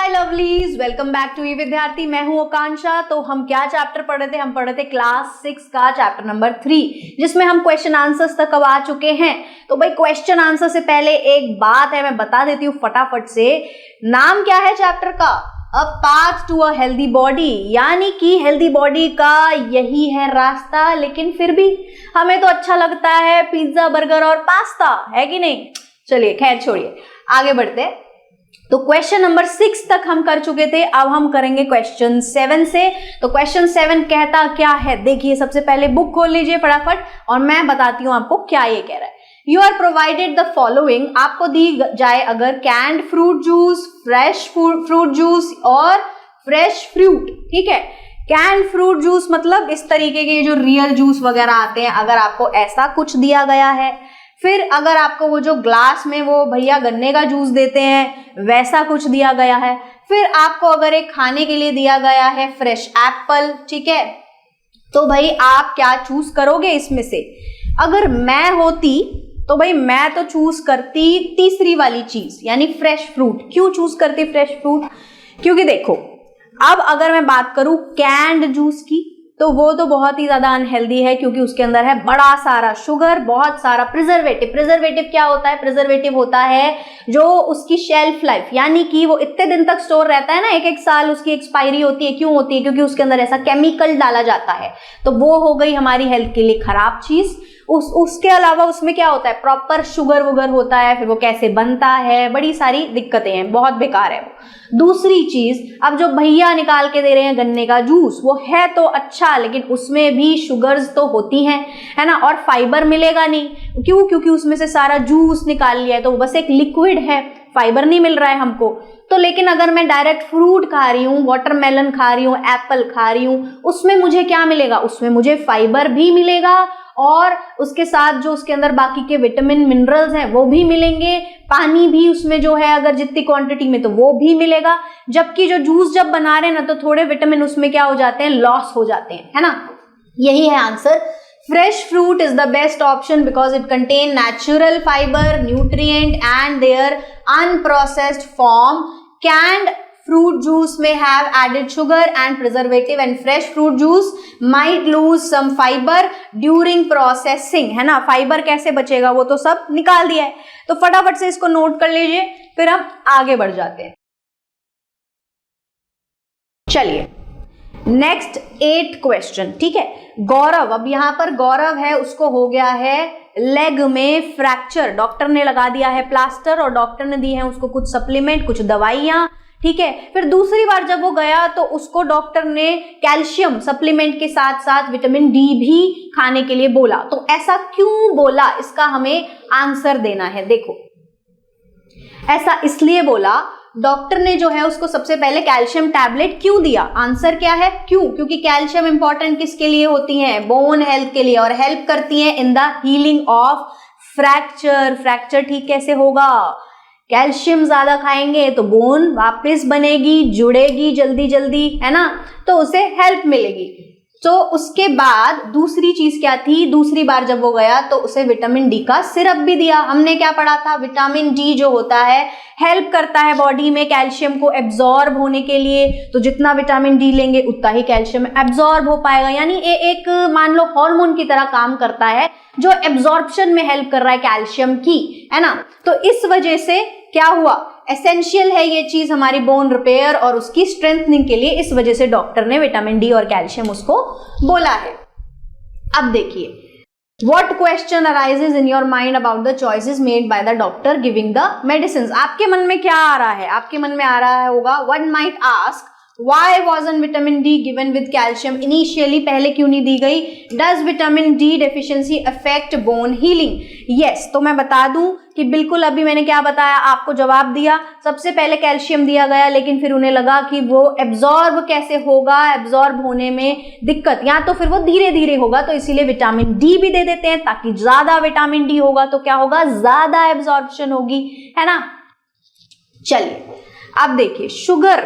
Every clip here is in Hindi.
Hi lovelies, welcome back to E Vidyarthi. मैं हूं आकांक्षा। तो हम क्या चैप्टर पढ़ रहे थे? हम पढ़ रहे थे क्लास 6 का चैप्टर नंबर 3, जिसमें हम क्वेश्चन आंसर्स तक अब आ चुके हैं। तो भाई क्वेश्चन आंसर से पहले एक बात है, मैं बता देती हूँ फटाफट से। नाम क्या है चैप्टर का? A path to a healthy body, यानी कि हेल्दी बॉडी का यही है रास्ता। लेकिन फिर भी हमें तो अच्छा लगता है पिज्जा, बर्गर और पास्ता, है कि नहीं? चलिए खैर छोड़िए, आगे बढ़ते हैं। तो क्वेश्चन नंबर 6 तक हम कर चुके थे, अब हम करेंगे क्वेश्चन 7 से। तो क्वेश्चन 7 कहता क्या है? देखिए, सबसे पहले बुक खोल लीजिए फटाफट और मैं बताती हूं आपको क्या ये कह रहा है। You are provided the following, आपको दी जाए अगर canned fruit juice, fresh fruit juice और फ्रेश फ्रूट। ठीक है, कैंड फ्रूट जूस मतलब इस तरीके के जो रियल जूस वगैरह आते हैं, अगर आपको ऐसा कुछ दिया गया है। फिर अगर आपको वो जो ग्लास में वो भैया गन्ने का जूस देते हैं वैसा कुछ दिया गया है। फिर आपको अगर एक खाने के लिए दिया गया है फ्रेश एप्पल, ठीक है, तो भाई आप क्या चूज करोगे इसमें से? अगर मैं होती तो भाई मैं तो चूज करती तीसरी वाली चीज, यानी फ्रेश फ्रूट। क्यों चूज करती फ्रेश फ्रूट? क्योंकि देखो, अब अगर मैं बात करूं कैंड जूस की, तो वो तो बहुत ही ज्यादा अनहेल्दी है, क्योंकि उसके अंदर है बड़ा सारा शुगर, बहुत सारा प्रिजर्वेटिव। प्रिजर्वेटिव क्या होता है? प्रिजर्वेटिव होता है जो उसकी शेल्फ लाइफ, यानी कि वो इतने दिन तक स्टोर रहता है ना, एक साल उसकी एक्सपायरी होती है। क्यों होती है? क्योंकि उसके अंदर ऐसा केमिकल डाला जाता है। तो वो हो गई हमारी हेल्थ के लिए खराब चीज। उसके अलावा उसमें क्या होता है? प्रॉपर शुगर वुगर होता है, फिर वो कैसे बनता है, बड़ी सारी दिक्कतें हैं, बहुत बेकार है वो। दूसरी चीज, अब जो भैया निकाल के दे रहे हैं गन्ने का जूस, वो है तो अच्छा, लेकिन उसमें भी शुगर्स तो होती हैं, है ना, और फाइबर मिलेगा नहीं। क्यों? क्योंकि उसमें से सारा जूस निकाल लिया है, तो वो बस एक लिक्विड है, फाइबर नहीं मिल रहा है हमको। तो लेकिन अगर मैं डायरेक्ट फ्रूट खा रही हूँ, वाटरमेलन खा रही हूँ, एप्पल खा रही हूँ, उसमें मुझे क्या मिलेगा? उसमें मुझे फाइबर भी मिलेगा और उसके साथ जो उसके अंदर बाकी के विटामिन मिनरल्स हैं वो भी मिलेंगे, पानी भी उसमें जो है अगर जितनी क्वांटिटी में, तो वो भी मिलेगा। जबकि जो जूस जब बना रहे हैं ना, तो थोड़े विटामिन उसमें क्या हो जाते हैं? लॉस हो जाते हैं, है ना। यही है answer. Fresh fruit is the best option because it contain natural fiber, nutrient and their unprocessed form. Canned fruit juice may have added sugar and preservative, and fresh fruit juice might lose some fiber during processing, है ना। फाइबर कैसे बचेगा? वो तो सब निकाल दिया है। तो फटाफट से इसको नोट कर लीजिए, फिर हम आगे बढ़ जाते हैं। चलिए नेक्स्ट 8th क्वेश्चन, ठीक है। गौरव, अब यहां पर गौरव है, उसको हो गया है लेग में फ्रैक्चर। डॉक्टर ने लगा दिया है प्लास्टर और डॉक्टर ने दी है उसको कुछ सप्लीमेंट, कुछ दवाइयां, ठीक है। फिर दूसरी बार जब वो गया तो उसको डॉक्टर ने कैल्शियम सप्लीमेंट के साथ साथ विटामिन डी भी खाने के लिए बोला। तो ऐसा क्यों बोला, इसका हमें आंसर देना है। देखो, ऐसा इसलिए बोला, डॉक्टर ने जो है उसको सबसे पहले कैल्शियम टैबलेट क्यों दिया? आंसर क्या है? क्यों? क्योंकि कैल्शियम इंपॉर्टेंट किसके लिए होती है? बोन हेल्थ के लिए, और हेल्प करती है in the healing of fracture. Fracture ठीक कैसे होगा? कैल्शियम ज्यादा खाएंगे तो बोन वापस बनेगी, जुड़ेगी जल्दी जल्दी, है ना, तो उसे हेल्प मिलेगी। तो उसके बाद दूसरी चीज क्या थी? दूसरी बार जब वो गया तो उसे विटामिन डी का सिरप भी दिया। हमने क्या पढ़ा था? विटामिन डी जो होता है हेल्प करता है बॉडी में कैल्शियम को एब्जॉर्ब होने के लिए। तो जितना विटामिन डी लेंगे उतना ही कैल्शियम एब्जॉर्ब हो पाएगा, यानी ये एक मान लो हार्मोन की तरह काम करता है जो एब्जॉर्प्शन में हेल्प कर रहा है कैल्शियम की, है ना। तो इस वजह से क्या हुआ? एसेंशियल है ये चीज हमारी बोन रिपेयर और उसकी स्ट्रेंथनिंग के लिए, इस वजह से डॉक्टर ने विटामिन डी और कैल्शियम उसको बोला है। अब देखिए, What question arises in your mind about the choices made by the doctor giving the medicines? आपके मन में क्या आ रहा है? आपके मन में आ रहा है होगा, one might ask, why wasn't vitamin D given with calcium initially? पहले क्यों नहीं दी गई? Does vitamin D deficiency affect bone healing? Yes, तो मैं बता दूं कि बिल्कुल अभी मैंने क्या बताया, आपको जवाब दिया। सबसे पहले कैल्शियम दिया गया, लेकिन फिर उन्हें लगा कि वो एब्जॉर्ब कैसे होगा, एब्जॉर्ब होने में दिक्कत, या तो फिर वो धीरे धीरे होगा, तो इसीलिए विटामिन डी भी दे देते हैं, ताकि ज्यादा विटामिन डी होगा तो क्या होगा? ज्यादा एब्जॉर्प्शन होगी, है ना। चलिए अब देखिए, sugar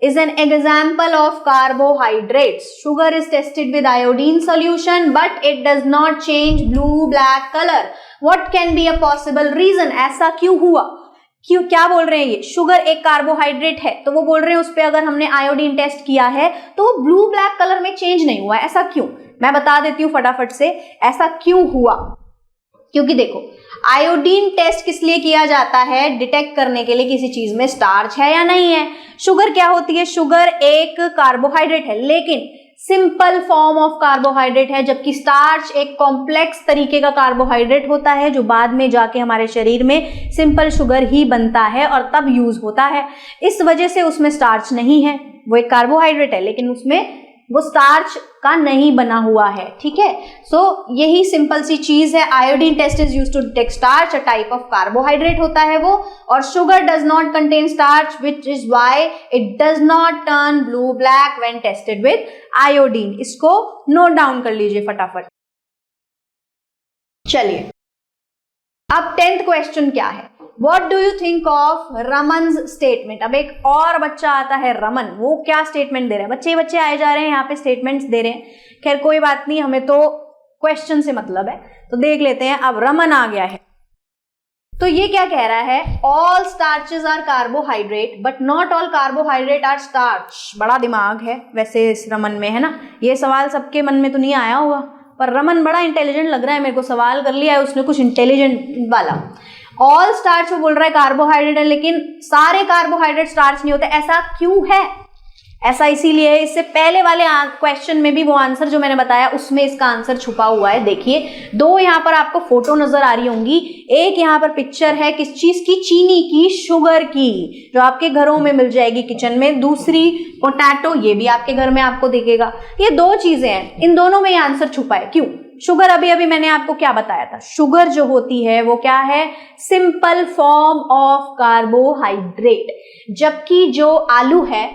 is an example of carbohydrates. Sugar is tested with iodine solution, but it does not change blue black color. What can be a possible reason? ऐसा क्यों हुआ? क्यों, क्या बोल रहे हैं ये, शुगर एक कार्बोहाइड्रेट है, तो वो बोल रहे हैं उस पे अगर हमने आयोडीन टेस्ट किया है तो वो ब्लू ब्लैक कलर में चेंज नहीं हुआ है। ऐसा क्यों, मैं बता देती हूँ फटाफट से ऐसा क्यों हुआ। क्योंकि देखो, आयोडीन टेस्ट किस लिए किया जाता है, डिटेक्ट करने के लिए किसी चीज में स्टार्च है या नहीं है। शुगर क्या होती है, शुगर एक कार्बोहाइड्रेट है लेकिन सिंपल फॉर्म ऑफ कार्बोहाइड्रेट है, जबकि स्टार्च एक कॉम्प्लेक्स तरीके का कार्बोहाइड्रेट होता है जो बाद में जाके हमारे शरीर में सिंपल शुगर ही बनता है और तब यूज होता है। इस वजह से उसमें स्टार्च नहीं है, वो एक कार्बोहाइड्रेट है लेकिन उसमें वो स्टार्च का नहीं बना हुआ है। ठीक है, सो यही सिंपल सी चीज है। Iodine test is used to detect starch, a type of carbohydrate होता है वो, और sugar does not contain starch which is why it does not turn blue black when tested with iodine. इसको नोट डाउन कर लीजिए फटाफट। चलिए अब 10th क्वेश्चन क्या है, What do you think of Raman's statement. अब एक और बच्चा आता है रमन, वो क्या स्टेटमेंट दे रहे हैं, बच्चे बच्चे आए जा रहे हैं यहाँ पे स्टेटमेंट्स दे रहे हैं। खैर कोई बात नहीं, हमें तो क्वेश्चन से मतलब है, तो देख लेते हैं। अब रमन आ गया है तो ये क्या कह रहा है, all starches are carbohydrate but not all carbohydrate are starch. बड़ा दिमाग है वैसे इस रमन में, है ना। ये सवाल सबके मन में तो नहीं आया होगा, पर रमन बड़ा इंटेलिजेंट लग रहा है मेरे को, सवाल कर लिया है उसने कुछ इंटेलिजेंट वाला। ऑल स्टार्च वो बोल रहा है कार्बोहाइड्रेट है लेकिन सारे कार्बोहाइड्रेट स्टार्च नहीं होते। ऐसा क्यों है, ऐसा इसीलिए है, इससे पहले वाले क्वेश्चन में भी वो आंसर जो मैंने बताया उसमें इसका आंसर छुपा हुआ है। देखिए दो यहाँ पर आपको फोटो नजर आ रही होंगी, एक यहाँ पर पिक्चर है किस चीज की, चीनी की, शुगर की, जो आपके घरों में मिल जाएगी किचन में। दूसरी पोटैटो, ये भी आपके घर में आपको दिखेगा। ये दो चीजें हैं, इन दोनों में ये आंसर छुपा है। क्यों, शुगर अभी अभी मैंने आपको क्या बताया था, शुगर जो होती है वो क्या है, सिंपल फॉर्म ऑफ कार्बोहाइड्रेट, जबकि जो आलू है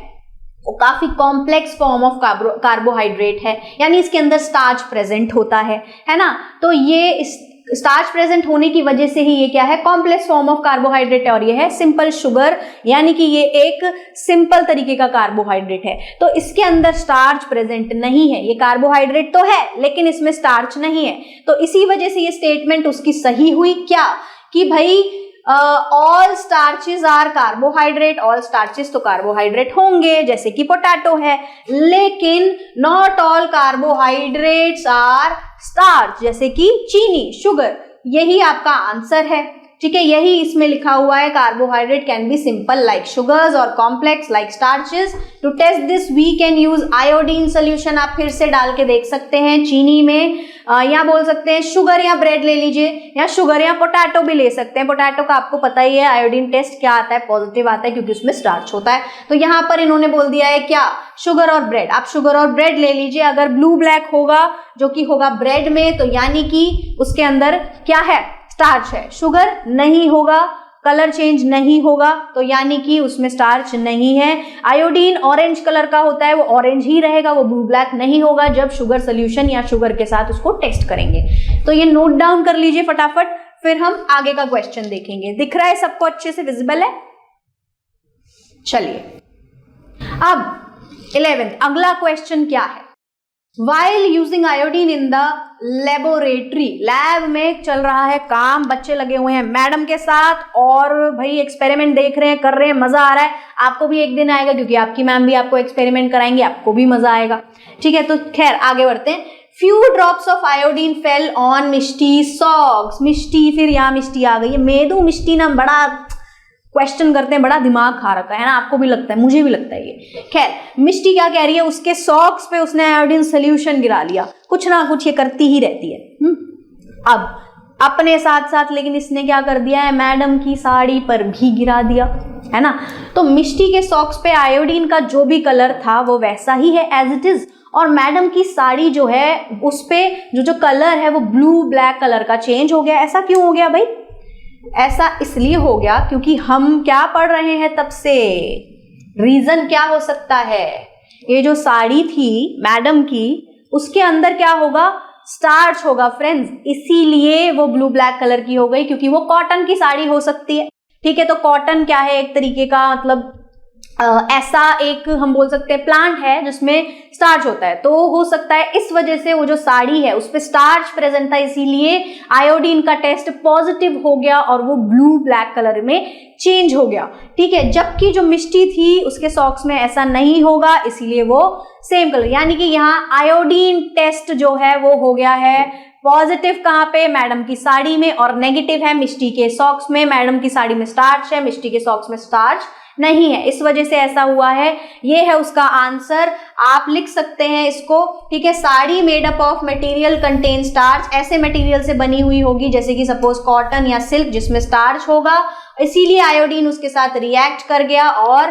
वो काफी कॉम्प्लेक्स फॉर्म ऑफ कार्बोहाइड्रेट है, यानी इसके अंदर स्टार्च प्रेजेंट होता है ना। तो ये स्टार्च प्रेजेंट होने की वजह से ही ये क्या है, कॉम्प्लेक्स फॉर्म ऑफ कार्बोहाइड्रेट है, और ये है सिंपल शुगर, यानी कि ये एक सिंपल तरीके का कार्बोहाइड्रेट है। तो इसके अंदर स्टार्च प्रेजेंट नहीं है, ये कार्बोहाइड्रेट तो है लेकिन इसमें स्टार्च नहीं है। तो इसी वजह से ये स्टेटमेंट उसकी सही हुई, क्या कि भाई all starches are carbohydrate, all starches तो कार्बोहाइड्रेट होंगे जैसे कि पोटैटो है, लेकिन not all carbohydrates are starch जैसे कि चीनी, शुगर। यही आपका आंसर है। ठीक है, यही इसमें लिखा हुआ है, carbohydrate can be simple like sugars और complex like starches. To test this we can use iodine solution. आप फिर से डाल के देख सकते हैं चीनी में, या बोल सकते हैं शुगर या ब्रेड ले लीजिए, या शुगर या पोटैटो भी ले सकते हैं। पोटैटो का आपको पता ही है आयोडीन टेस्ट क्या आता है, पॉजिटिव आता है क्योंकि उसमें स्टार्च होता है। तो यहाँ पर इन्होंने बोल दिया है क्या, शुगर और ब्रेड। आप शुगर और ब्रेड ले लीजिए, अगर ब्लू ब्लैक होगा जो कि होगा ब्रेड में, तो यानी कि उसके अंदर क्या है, स्टार्च है। शुगर नहीं होगा, कलर चेंज नहीं होगा, तो यानी कि उसमें स्टार्च नहीं है। आयोडीन ऑरेंज कलर का होता है, वो ऑरेंज ही रहेगा, वो ब्लू ब्लैक नहीं होगा जब शुगर सोल्यूशन या शुगर के साथ उसको टेस्ट करेंगे। तो ये नोट डाउन कर लीजिए फटाफट, फिर हम आगे का क्वेश्चन देखेंगे। दिख रहा है सबको, अच्छे से विजिबल है। चलिए अब 11th अगला क्वेश्चन क्या है, While using iodine in the laboratory, lab में चल रहा है काम, बच्चे लगे हुए हैं मैडम के साथ और भाई एक्सपेरिमेंट देख रहे हैं, कर रहे हैं, मजा आ रहा है। आपको भी एक दिन आएगा क्योंकि आपकी मैम भी आपको एक्सपेरिमेंट कराएंगे, आपको भी मजा आएगा। ठीक है, तो खैर आगे बढ़ते हैं। Few drops of iodine fell on Mishti socks। मिष्टी, फिर यहाँ मिष्टी आ गई है। मेदू मिष्टी ना बड़ा क्वेश्चन करते हैं, बड़ा दिमाग खा रखा है ना, आपको भी लगता है, मुझे भी लगता है ये। खैर मिष्टी क्या कह रही है, उसके सॉक्स पे उसने आयोडीन सोल्यूशन गिरा लिया। कुछ ना कुछ ये करती ही रहती है। अब अपने साथ साथ लेकिन इसने क्या कर दिया है, मैडम की साड़ी पर भी गिरा दिया, है ना। तो मिष्टी के सॉक्स पे आयोडीन का जो भी कलर था वो वैसा ही है एज इट इज, और मैडम की साड़ी जो है उस पे जो कलर है वो ब्लू ब्लैक कलर का चेंज हो गया। ऐसा क्यों हो गया भाई, ऐसा इसलिए हो गया क्योंकि हम क्या पढ़ रहे हैं तब से, रीजन क्या हो सकता है, ये जो साड़ी थी मैडम की उसके अंदर क्या होगा, स्टार्च होगा फ्रेंड्स, इसीलिए वो ब्लू ब्लैक कलर की हो गई, क्योंकि वो कॉटन की साड़ी हो सकती है। ठीक है, तो कॉटन क्या है, एक तरीके का मतलब ऐसा एक हम बोल सकते हैं प्लांट है जिसमें स्टार्च होता है, तो हो सकता है इस वजह से वो जो साड़ी है उस पे स्टार्च प्रेजेंट था, इसीलिए आयोडीन का टेस्ट पॉजिटिव हो गया और वो ब्लू ब्लैक कलर में चेंज हो गया। ठीक है, जबकि जो मिष्टी थी उसके सॉक्स में ऐसा नहीं होगा, इसीलिए वो सेम कलर, यानी कि यहाँ आयोडीन टेस्ट जो है वो हो गया है पॉजिटिव कहाँ पे, मैडम की साड़ी में, और नेगेटिव है मिष्टी के सॉक्स में। मैडम की साड़ी में स्टार्च है, मिष्टी के सॉक्स में स्टार्च नहीं है, इस वजह से ऐसा हुआ है। ये है उसका आंसर, आप लिख सकते हैं इसको। ठीक है, sari made up of material contain starch, ऐसे मटेरियल से बनी हुई होगी जैसे कि सपोज कॉटन या सिल्क जिसमें स्टार्च होगा, इसीलिए आयोडीन उसके साथ रिएक्ट कर गया और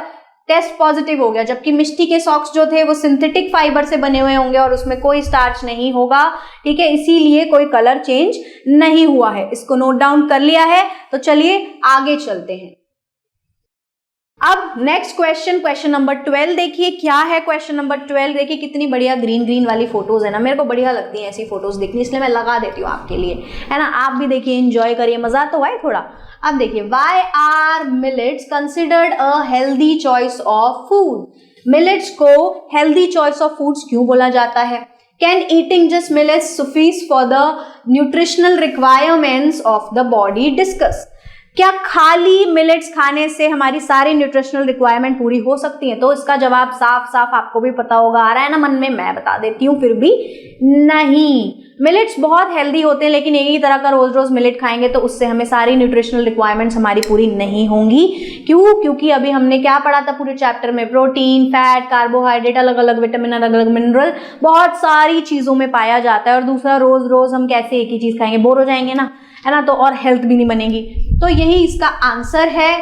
टेस्ट पॉजिटिव हो गया। जबकि मिष्टी के सॉक्स जो थे वो सिंथेटिक फाइबर से बने हुए होंगे और उसमें कोई स्टार्च नहीं होगा। ठीक है, इसीलिए कोई कलर चेंज नहीं हुआ है। इसको नोट डाउन कर लिया है, तो चलिए आगे चलते हैं। अब नेक्स्ट क्वेश्चन, क्वेश्चन नंबर 12 देखिए क्या है। क्वेश्चन नंबर 12 देखिए, कितनी बढ़िया ग्रीन ग्रीन वाली फोटोज है ना, मेरे को बढ़िया लगती है ऐसी फोटोज देखनी, इसलिए मैं लगा देती हूँ आपके लिए, है ना। आप भी देखिए, एंजॉय करिए, मजा तो आए थोड़ा। अब देखिए, why are millets considered a healthy choice of food. Millets को हेल्दी चॉइस ऑफ फूड्स क्यों बोला जाता है? Can eating just millets suffice for the nutritional requirements of the body? Discuss. क्या खाली मिलेट्स खाने से हमारी सारी न्यूट्रिशनल रिक्वायरमेंट पूरी हो सकती है? तो इसका जवाब साफ साफ आपको भी पता होगा, आ रहा है ना मन में, मैं बता देती हूँ फिर भी नहीं। मिलेट्स बहुत हेल्दी होते हैं, लेकिन एक ही तरह का रोज रोज मिलेट खाएंगे तो उससे हमें सारी न्यूट्रिशनल रिक्वायरमेंट्स हमारी पूरी नहीं होंगी। क्यों? क्योंकि अभी हमने क्या पढ़ा था पूरे चैप्टर में, प्रोटीन, फैट, कार्बोहाइड्रेट, अलग अलग विटामिन, अलग अलग मिनरल, बहुत सारी चीजों में पाया जाता है। और दूसरा, रोज रोज हम कैसे एक ही चीज खाएंगे, बोर हो जाएंगे ना, है ना, तो और हेल्थ भी नहीं बनेगी। तो यही इसका आंसर है।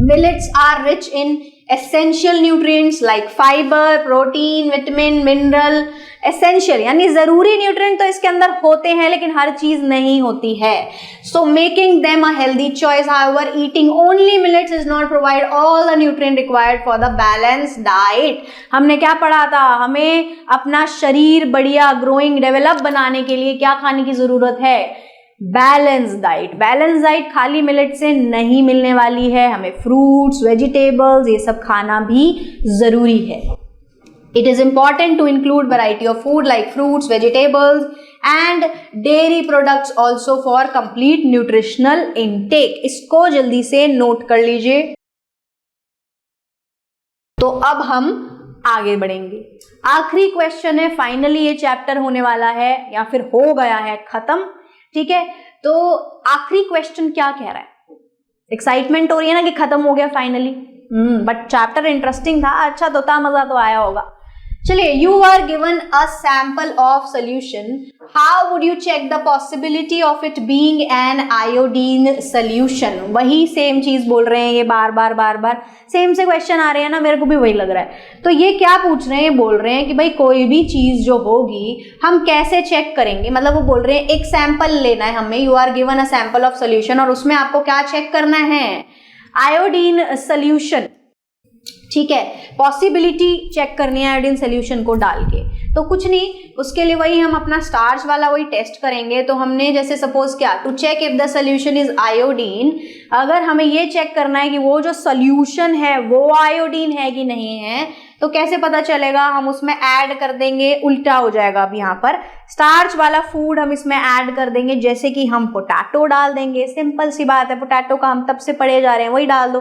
Millets are rich in essential nutrients like fibre, protein, vitamin, mineral. Essential यानी जरूरी न्यूट्रिएंट तो इसके अंदर होते हैं, लेकिन हर चीज नहीं होती है। So making them a healthy choice. However, eating only millets is not provide all the nutrient required for the balance diet. हमने क्या पढ़ा था? हमें अपना शरीर बढ़िया ग्रोइंग, डेवलप बनाने के लिए क्या खाने की जरूरत है? Balance diet. बैलेंस डाइट खाली मिलेट से नहीं मिलने वाली है, हमें फ्रूट्स, वेजिटेबल्स, ये सब खाना भी जरूरी है। It is important to include variety of food like fruits, vegetables and dairy products also for complete nutritional intake. इसको जल्दी से नोट कर लीजिए। तो अब हम आगे बढ़ेंगे। आखिरी क्वेश्चन है, फाइनली ये चैप्टर होने वाला है या फिर हो गया है खत्म। ठीक है, तो आखिरी क्वेश्चन क्या कह रहा है? एक्साइटमेंट हो रही है ना कि खत्म हो गया फाइनली। बट चैप्टर इंटरेस्टिंग था, अच्छा तो था, मजा तो आया होगा। चलिए, you are given a sample of solution, how would you check the possibility of it being an iodine solution. वही सेम चीज बोल रहे हैं ये, बार बार बार बार सेम से क्वेश्चन आ रहे हैं ना, मेरे को भी वही लग रहा है। तो ये क्या पूछ रहे हैं? बोल रहे हैं कि भाई कोई भी चीज जो होगी हम कैसे चेक करेंगे। मतलब वो बोल रहे हैं एक सैंपल लेना है हमें, you are given a sample of solution, और उसमें आपको क्या चेक करना है? Iodine solution. ठीक है, पॉसिबिलिटी चेक करनी है आयोडीन सोल्यूशन को डाल के। तो कुछ नहीं, उसके लिए वही हम अपना स्टार्च वाला वही टेस्ट करेंगे। तो हमने जैसे सपोज क्या, to check if the solution is iodine, अगर हमें ये चेक करना है कि वो जो सोल्यूशन है वो आयोडीन है कि नहीं है, तो कैसे पता चलेगा? हम उसमें ऐड कर देंगे, उल्टा हो जाएगा। अब यहाँ पर स्टार्च वाला फूड हम इसमें ऐड कर देंगे, जैसे कि हम पोटैटो डाल देंगे। सिंपल सी बात है, पोटैटो का हम तब से पढ़े जा रहे हैं, वही डाल दो।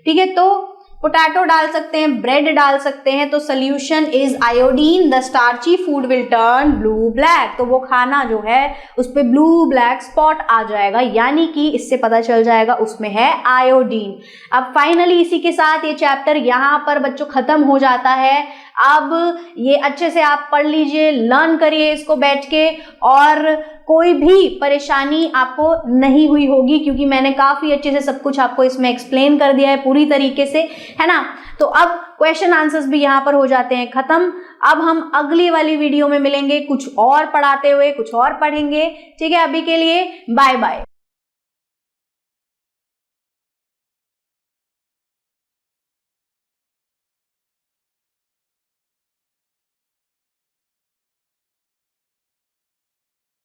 ठीक है, तो पोटैटो डाल सकते हैं, ब्रेड डाल सकते हैं। तो solution is iodine, the starchy food will turn blue black. तो वो खाना जो है उस पे ब्लू ब्लैक स्पॉट आ जाएगा, यानी कि इससे पता चल जाएगा उसमें है आयोडीन। अब फाइनली इसी के साथ ये चैप्टर यहाँ पर बच्चों खत्म हो जाता है। अब ये अच्छे से आप पढ़ लीजिए, लर्न करिए इसको बैठ के, और कोई भी परेशानी आपको नहीं हुई होगी, क्योंकि मैंने काफी अच्छे से सब कुछ आपको इसमें एक्सप्लेन कर दिया है पूरी तरीके से, है ना। तो अब क्वेश्चन आंसर्स भी यहाँ पर हो जाते हैं खत्म। अब हम अगली वाली वीडियो में मिलेंगे, कुछ और पढ़ाते हुए, कुछ और पढ़ेंगे। ठीक है, अभी के लिए बाय बाय।